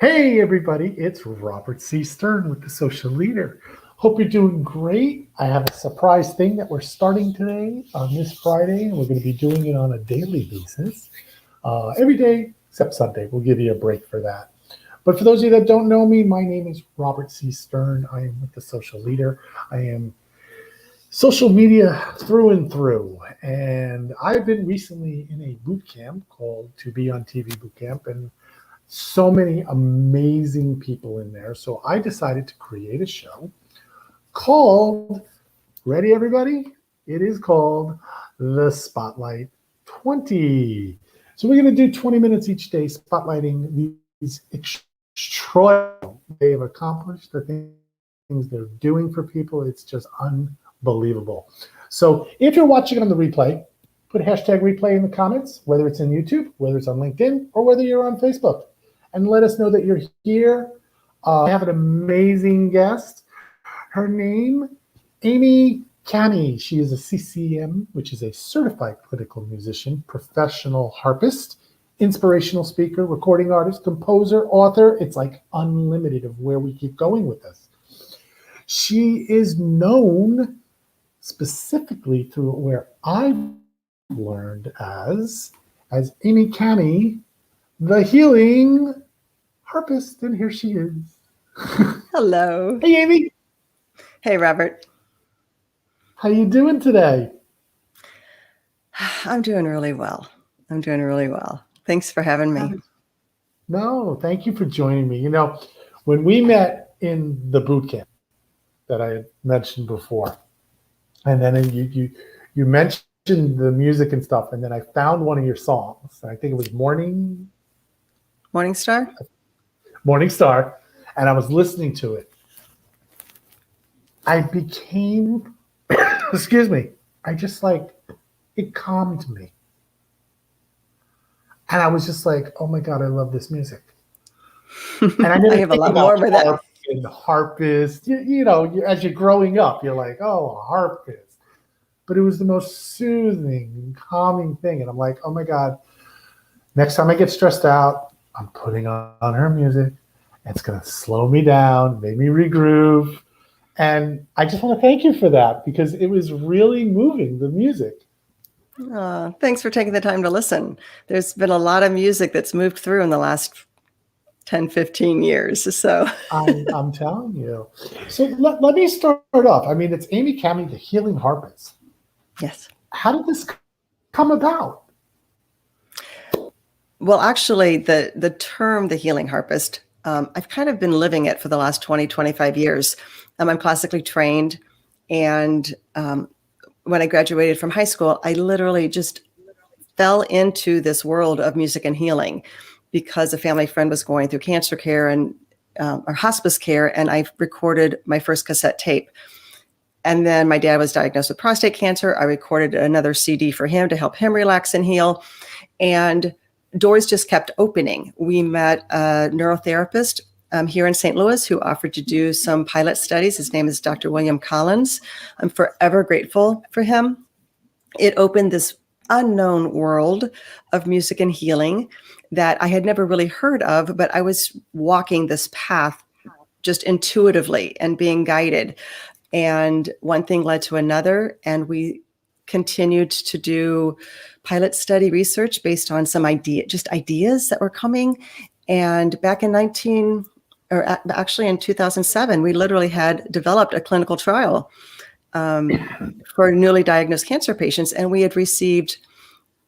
Hey, everybody, it's Robert C. Stern with The Social Leader. Hope you're doing great. I have a surprise thing that we're starting today on this Friday, and we're going to be doing it on a daily basis. Every day except Sunday. We'll give you a break for that. But for those of you that don't know me, my name is Robert C. Stern. I am with The Social Leader. I am social media through and through. And I've been recently in a boot camp called To Be on TV Boot Camp, and so many amazing people in there. So I decided to create a show called, ready everybody? It is called The Spotlight 20. So we're going to do 20 minutes each day spotlighting these extraordinary they have accomplished, the things they're doing for people. It's just unbelievable. So if you're watching it on the replay, put hashtag replay in the comments, whether it's in YouTube, whether it's on LinkedIn, or whether you're on Facebook, and let us know that you're here. I have an amazing guest. Her name, Amy Cami. She is a CCM, which is a certified clinical musician, professional harpist, inspirational speaker, recording artist, composer, author. It's like unlimited of where we keep going with this. She is known specifically through where I've learned as Amy Cami, the healing harpist, and here she is. Hello. Hey, Amy. Hey, Robert. How you doing today? I'm doing really well. Thanks for having me. No, thank you for joining me. You know, when we met in the boot camp that I had mentioned before, and then you mentioned the music and stuff, and then I found one of your songs. I think it was Morning Star, and I was listening to it. I became, excuse me, I just like, it calmed me. And I was just like, oh my God, I love this music. And I didn't I have a think lot about more with that. harp and harpist. As you're growing up, you're like, oh, a harpist. But it was the most soothing and calming thing. And I'm like, oh my God, next time I get stressed out, I'm putting on her music. It's going to slow me down, make me regroove. And I just want to thank you for that because it was really moving, the music. Thanks for taking the time to listen. There's been a lot of music that's moved through in the last 10, 15 years. So I'm telling you. So let me start off. I mean, it's Amy Cami, the healing harpist. Yes. How did this come about? Well, actually, the term the healing harpist, I've kind of been living it for the last 20, 25 years. I'm classically trained. And when I graduated from high school, I literally just fell into this world of music and healing because a family friend was going through cancer care and or hospice care, and I recorded my first cassette tape. And then my dad was diagnosed with prostate cancer. I recorded another CD for him to help him relax and heal. And doors just kept opening. We met a neurotherapist here in St. Louis who offered to do some pilot studies. His name is Dr. William Collins. I'm forever grateful for him. It opened this unknown world of music and healing that I had never really heard of, but I was walking this path just intuitively and being guided. And one thing led to another, and we continued to do pilot study research based on some ideas that were coming. And back in 2007, we literally had developed a clinical trial for newly diagnosed cancer patients, and we had received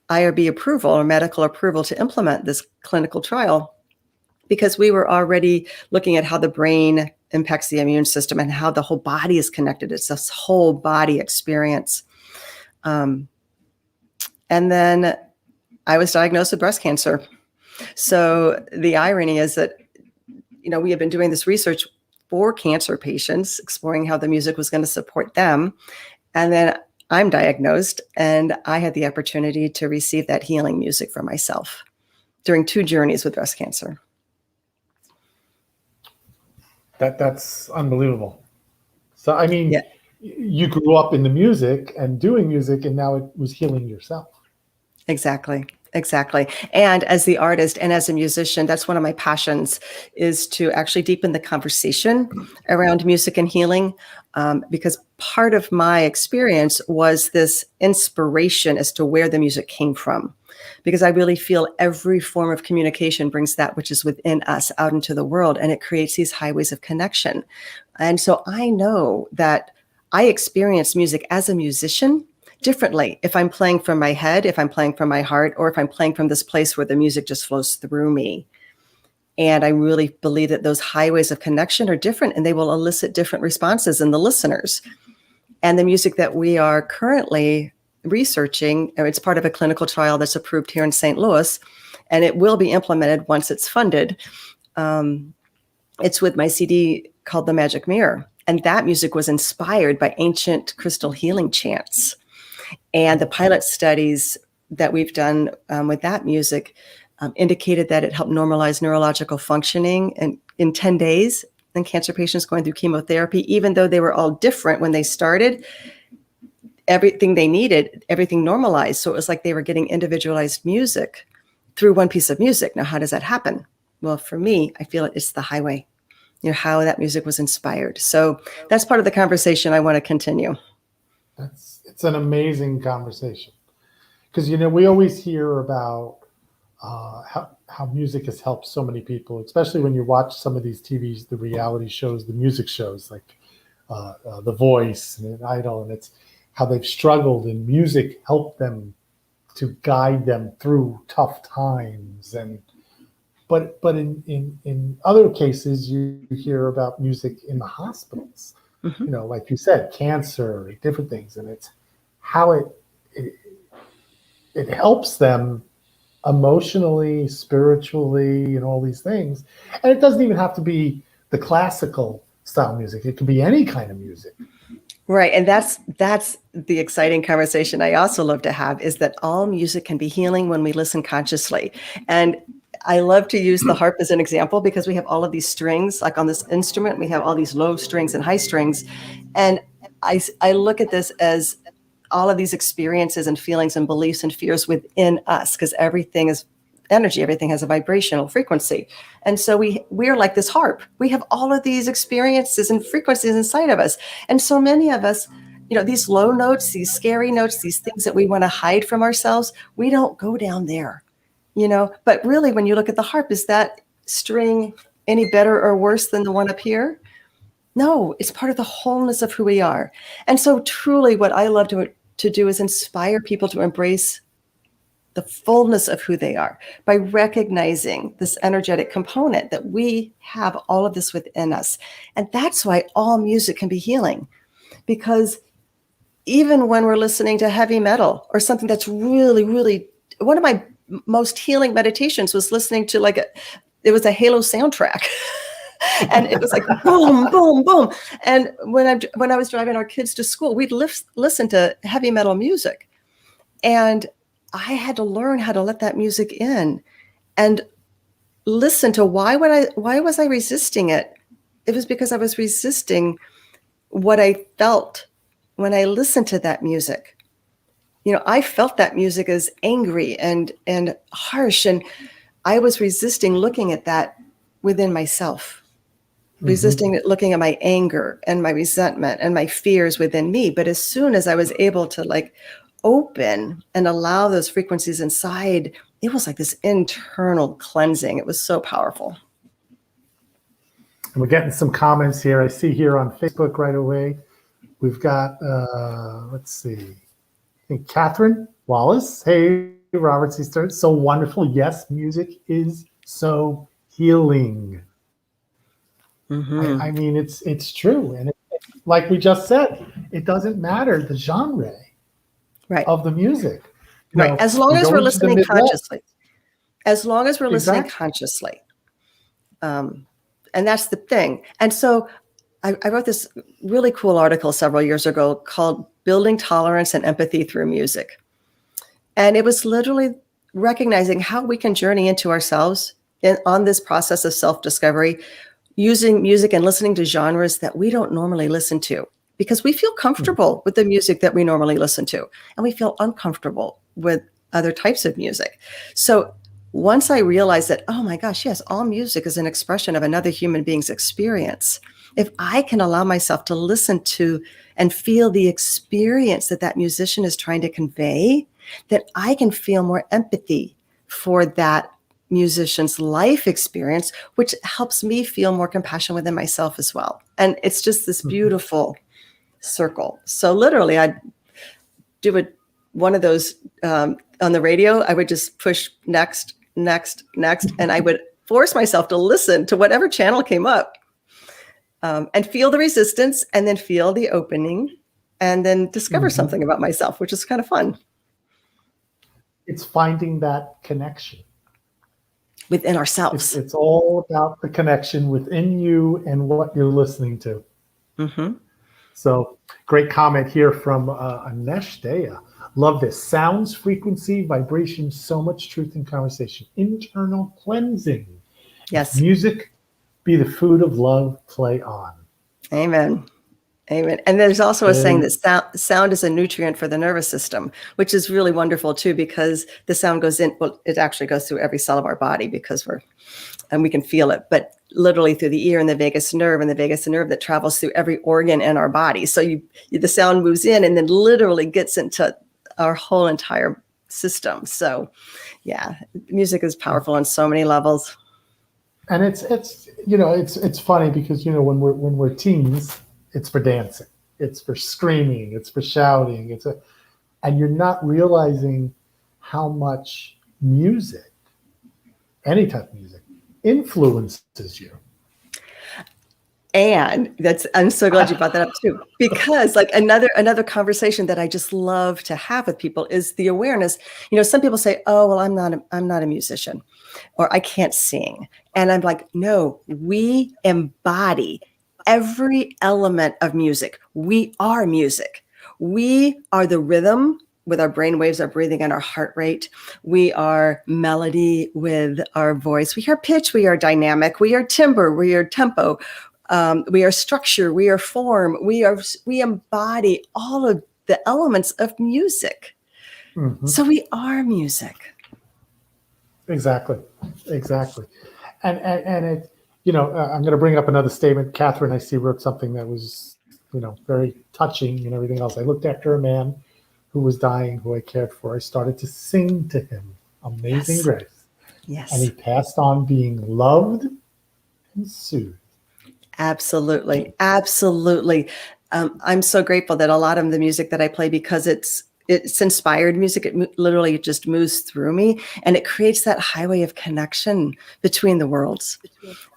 IRB approval or medical approval to implement this clinical trial because we were already looking at how the brain impacts the immune system and how the whole body is connected. It's this whole body experience. And then I was diagnosed with breast cancer. So the irony is that, we have been doing this research for cancer patients, exploring how the music was going to support them. And then I'm diagnosed, and I had the opportunity to receive that healing music for myself during 2 journeys with breast cancer. That's unbelievable. So, I mean, You grew up in the music and doing music, and now it was healing yourself. Exactly. Exactly. And as the artist and as a musician, that's one of my passions, is to actually deepen the conversation around music and healing. Because part of my experience was this inspiration as to where the music came from. Because I really feel every form of communication brings that which is within us out into the world, and it creates these highways of connection. And so I know that I experience music as a musician differently if I'm playing from my head, if I'm playing from my heart, or if I'm playing from this place where the music just flows through me. And I really believe that those highways of connection are different, and they will elicit different responses in the listeners. And the music that we are currently researching, it's part of a clinical trial that's approved here in St. Louis, and it will be implemented once it's funded. It's with my CD called The Magic Mirror. And that music was inspired by ancient crystal healing chants. And the pilot studies that we've done with that music indicated that it helped normalize neurological functioning in 10 days in cancer patients going through chemotherapy. Even though they were all different when they started, everything they needed, everything normalized. So it was like they were getting individualized music through one piece of music. Now, how does that happen? Well, for me, I feel it's the highway, how that music was inspired. So that's part of the conversation I want to continue. It's an amazing conversation, because we always hear about how music has helped so many people, especially when you watch some of these TVs, the reality shows, the music shows like The Voice and Idol, and it's how they've struggled, and music helped them to guide them through tough times. But in other cases, you hear about music in the hospitals. Mm-hmm. Like you said, cancer, different things, and it's how it helps them emotionally, spiritually, and all these things. And it doesn't even have to be the classical style music. It could be any kind of music. Right. And that's the exciting conversation I also love to have, is that all music can be healing when we listen consciously. And I love to use the harp as an example, because we have all of these strings, like on this instrument, we have all these low strings and high strings. And I look at this as all of these experiences and feelings and beliefs and fears within us, because everything is energy, everything has a vibrational frequency. And so we're like this harp. We have all of these experiences and frequencies inside of us. And so many of us, these low notes, these scary notes, these things that we want to hide from ourselves, we don't go down there. But really, when you look at the harp, is that string any better or worse than the one up here? No, it's part of the wholeness of who we are. And so truly what I love to do is inspire people to embrace the fullness of who they are by recognizing this energetic component that we have all of this within us. And that's why all music can be healing, because even when we're listening to heavy metal or something that's really, really, one of my most healing meditations was listening to it was a Halo soundtrack. And it was like boom, boom, boom. And when I was driving our kids to school, we'd listen to heavy metal music. And I had to learn how to let that music in and listen to why was I resisting it? It was because I was resisting what I felt when I listened to that music. I felt that music as angry and harsh, and I was resisting looking at that within myself, resisting looking at my anger and my resentment and my fears within me. But as soon as I was able to open and allow those frequencies inside, it was like this internal cleansing. It was so powerful. And we're getting some comments here. I see here on Facebook right away. We've got, let's see, I think Catherine Wallace. Hey, Robert C. Stern. So wonderful. Yes, music is so healing. Mm-hmm. I mean, it's true. And like we just said, it doesn't matter the genre of the music. Right. As long as we're listening consciously. As long as we're listening consciously. And that's the thing. And so I wrote this really cool article several years ago called Building Tolerance and Empathy Through Music. And it was literally recognizing how we can journey into ourselves on this process of self-discovery, using music and listening to genres that we don't normally listen to, because we feel comfortable with the music that we normally listen to, and we feel uncomfortable with other types of music. So once I realized that, oh my gosh, yes, all music is an expression of another human being's experience. If I can allow myself to listen to and feel the experience that that musician is trying to convey, then I can feel more empathy for that musician's life experience, which helps me feel more compassion within myself as well. And it's just this beautiful circle. So literally, I'd do one of those on the radio. I would just push next, next, next, and I would force myself to listen to whatever channel came up, and feel the resistance, and then feel the opening, and then discover something about myself, which is kind of fun. It's finding that connection Within ourselves. It's all about the connection within you and what you're listening to. Mm-hmm. So great comment here from Anesh Daya. Love this. Sounds, frequency, vibration, so much truth in conversation. Internal cleansing. Yes. Music, be the food of love, play on. Amen. Amen. And there's also a saying that sound is a nutrient for the nervous system, which is really wonderful too, because the sound goes in, well, it actually goes through every cell of our body because we can feel it, but literally through the ear and the vagus nerve, and the vagus nerve that travels through every organ in our body. So the sound moves in and then literally gets into our whole entire system. So yeah, music is powerful on so many levels. And it's funny because, when we're teens, it's for dancing, it's for screaming, it's for shouting, and you're not realizing how much music, any type of music, influences you. And I'm so glad you brought that up too, because like another conversation that I just love to have with people is the awareness. Some people say, "Oh, well, I'm not a musician," or "I can't sing," and I'm like, "No, we embody every element of music. We are music. We are the rhythm with our brain waves, our breathing, and our heart rate. We are melody with our voice. We are pitch. We are dynamic. We are timbre. We are tempo. We are structure. We are form. We embody all of the elements of music. Mm-hmm. So we are music." Exactly. And it, I'm going to bring up another statement. Catherine, I see, wrote something that was, very touching and everything else. I looked after a man who was dying, who I cared for. I started to sing to him Amazing Grace. Yes. And he passed on being loved and soothed. Absolutely. Absolutely. I'm so grateful that a lot of the music that I play, because it's inspired music, it literally just moves through me, and it creates that highway of connection between the worlds.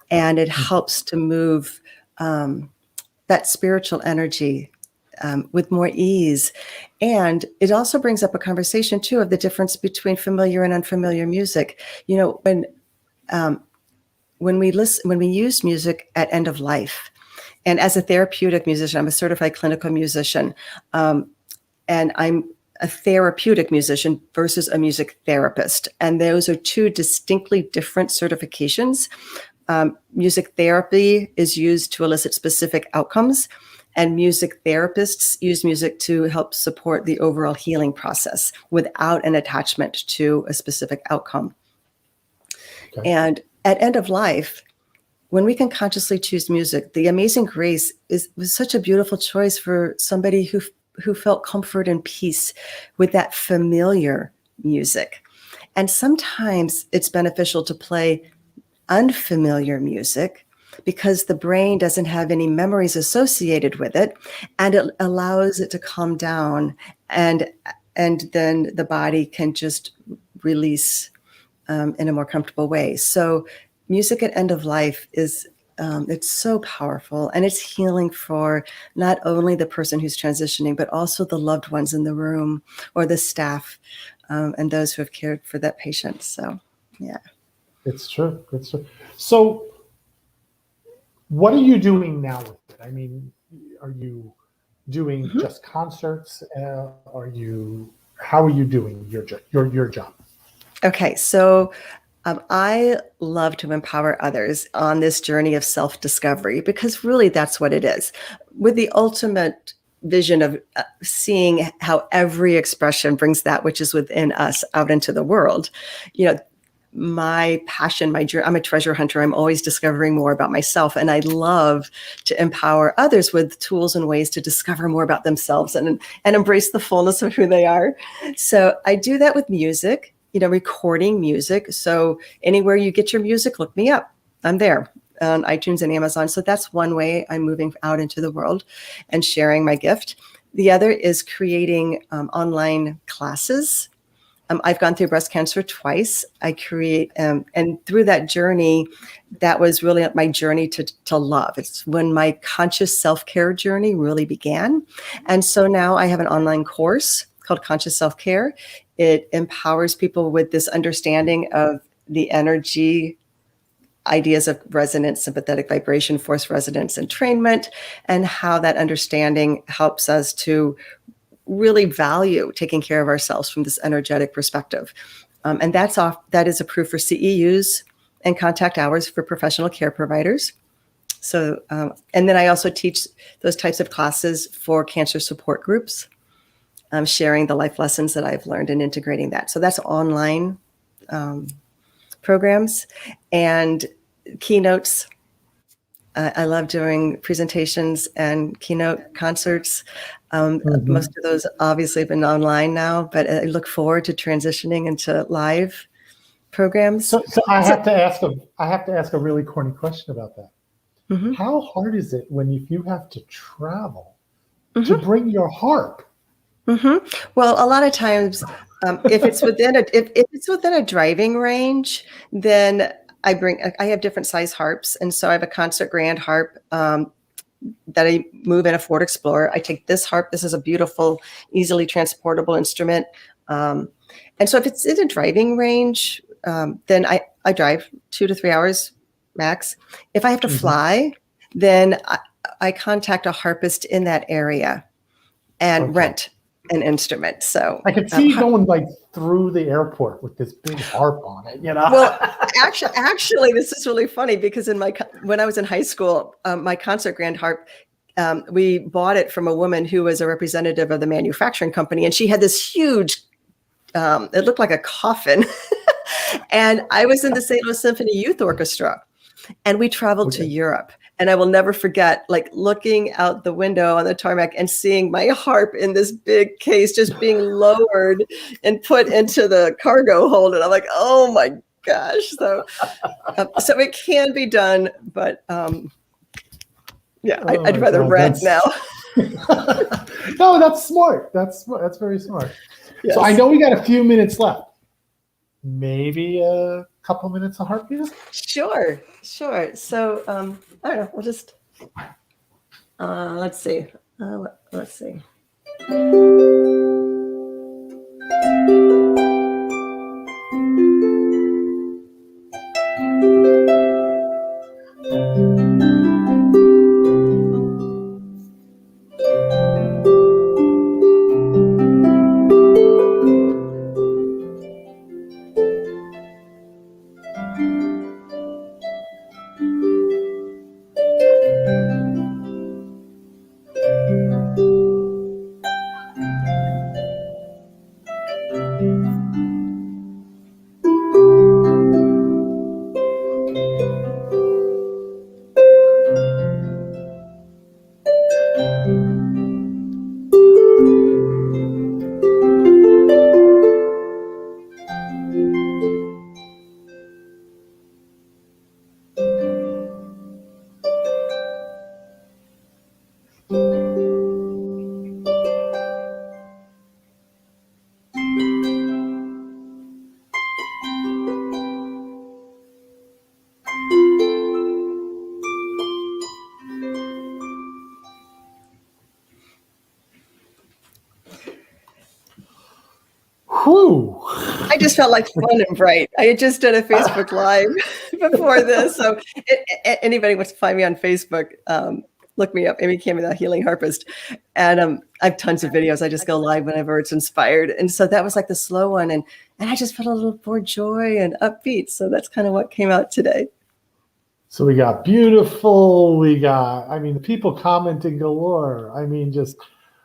And it helps to move that spiritual energy with more ease. And it also brings up a conversation too of the difference between familiar and unfamiliar music. When we use music at end of life, and as a therapeutic musician, I'm a certified clinical musician, and I'm a therapeutic musician versus a music therapist. And those are two distinctly different certifications. Music therapy is used to elicit specific outcomes, and music therapists use music to help support the overall healing process without an attachment to a specific outcome. Okay. And at end of life, when we can consciously choose music, the Amazing Grace was such a beautiful choice for somebody who felt comfort and peace with that familiar music. And sometimes it's beneficial to play unfamiliar music because the brain doesn't have any memories associated with it, and it allows it to calm down, and then the body can just release in a more comfortable way. So music at end of life is it's so powerful, and it's healing for not only the person who's transitioning, but also the loved ones in the room or the staff and those who have cared for that patient. So, yeah. It's true. So what are you doing now with it? I mean, are you doing just concerts? How are you doing your job? Okay. So I love to empower others on this journey of self-discovery, because really that's what it is, with the ultimate vision of seeing how every expression brings that which is within us out into the world. My passion, my journey, I'm a treasure hunter. I'm always discovering more about myself. And I love to empower others with tools and ways to discover more about themselves and embrace the fullness of who they are. So I do that with music, recording music. So anywhere you get your music, look me up. I'm there on iTunes and Amazon. So that's one way I'm moving out into the world and sharing my gift. The other is creating online classes. I've gone through breast cancer twice. I create, and through that journey, that was really my journey to love. It's when my conscious self-care journey really began. And so now I have an online course called Conscious Self-Care. It empowers people with this understanding of the energy ideas of resonance, sympathetic vibration, force resonance, entrainment, and how that understanding helps us to really value taking care of ourselves from this energetic perspective. And that is approved for CEUs and contact hours for professional care providers. So, and then I also teach those types of classes for cancer support groups, sharing the life lessons that I've learned and integrating that. So that's online programs and keynotes. I love doing presentations and keynote concerts. Most of those obviously have been online now, but I look forward to transitioning into live programs. So I have to ask a really corny question about that. Mm-hmm. How hard is it when you have to travel to bring your harp? Mm-hmm. Well, a lot of times, if it's within a driving range, then I have different size harps. And so I have a concert grand harp that I move in a Ford Explorer. I take this harp. This is a beautiful, easily transportable instrument. And so if it's in a driving range, then I drive 2 to 3 hours max. If I have to fly, then I contact a harpist in that area and rent an instrument. So I can see you going like through the airport with this big harp on it, Well, actually, this is really funny because when I was in high school, my concert grand harp, we bought it from a woman who was a representative of the manufacturing company, and she had this huge. It looked like a coffin, and I was in the St. Louis Symphony Youth Orchestra, and we traveled to Europe. And I will never forget, like looking out the window on the tarmac and seeing my harp in this big case just being lowered and put into the cargo hold. And I'm like, oh my gosh. So it can be done, but I'd rather rent now. No, that's smart. That's very smart. Yes. So I know we got a few minutes left. Maybe a couple minutes of harp music? Sure. So I don't know. We'll just let's see. Let's see. Whew. I just felt like fun and bright. I had just done a Facebook Live before this. So anybody wants to find me on Facebook, look me up, Amy Cammy, the Healing Harpist. And I have tons of videos. I just go live whenever it's inspired. And so that was like the slow one. And I just felt a little more joy and upbeat. So that's kind of what came out today. So we got beautiful. We got, the people commenting galore. Just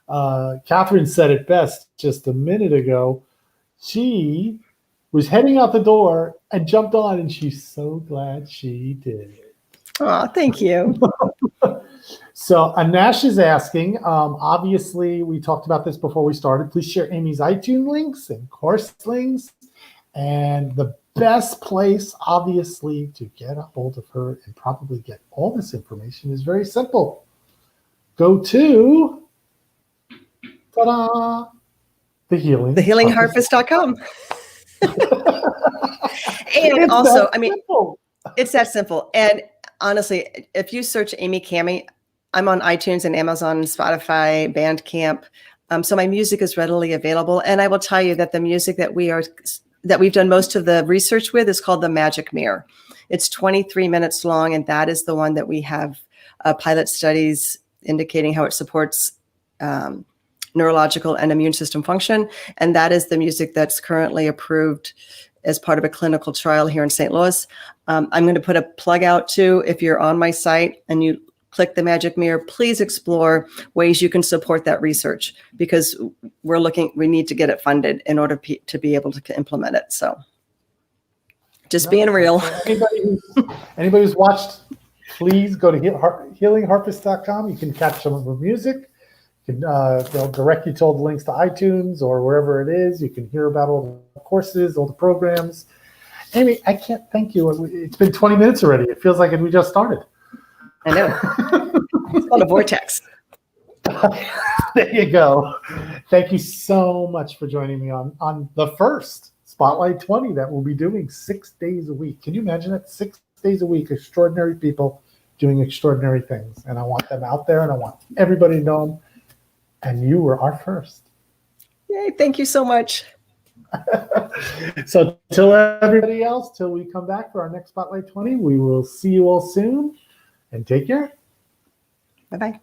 Catherine said it best just a minute ago. She was heading out the door and jumped on, and she's so glad she did. Oh, thank you. So Anash is asking, obviously we talked about this before we started. Please share Amy's iTunes links and course links. And the best place, obviously, to get a hold of her and probably get all this information is very simple. Go to, ta-da, thehealingharpist.com. And It's also, that I mean, simple. it's that simple. And honestly, if you search Amy Cami, I'm on iTunes and Amazon, Spotify, Bandcamp. So my music is readily available. And I will tell you that the music that we've done most of the research with is called the Magic Mirror. It's 23 minutes long, and that is the one that we have pilot studies indicating how it supports neurological and immune system function. And that is the music that's currently approved as part of a clinical trial here in St. Louis. I'm going to put a plug out too. If you're on my site and you click the Magic Mirror, please explore ways you can support that research, because we need to get it funded in order to be able to implement it. So just being real. Anybody who's watched, please go to healingharpist.com. You can catch some of the music. You can, they'll direct you to all the links to iTunes or wherever it is. You can hear about all the courses, all the programs. Amy, I can't thank you. It's been 20 minutes already. It feels like we just started. I know. It's called a vortex. There you go. Thank you so much for joining me on the first Spotlight 20 that we'll be doing 6 days a week. Can you imagine it? 6 days a week, extraordinary people doing extraordinary things. And I want them out there, and I want everybody to know them. And you were our first. Yay, thank you so much. So till everybody else, till we come back for our next Spotlight 20, we will see you all soon, and take care. Bye-bye.